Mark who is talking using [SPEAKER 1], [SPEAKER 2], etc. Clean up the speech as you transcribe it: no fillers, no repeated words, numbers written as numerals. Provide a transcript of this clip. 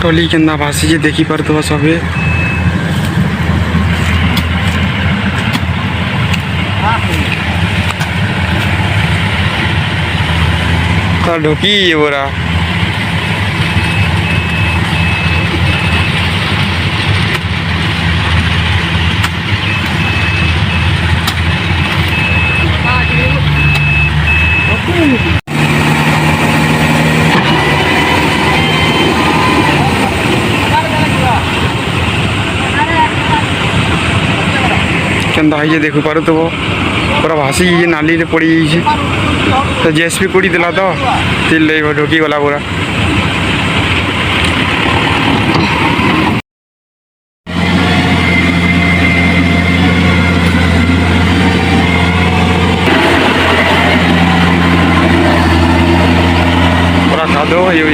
[SPEAKER 1] टली केन्दा भासी देखी पार्थ सबे ढोकी बोरा केन्दा है देखु पार तो पूरा भासी नाली रे पड़ी तो जेएसपी कोड़ी दिला तो तिल ढोकी गला पूरा पूरा खादो ये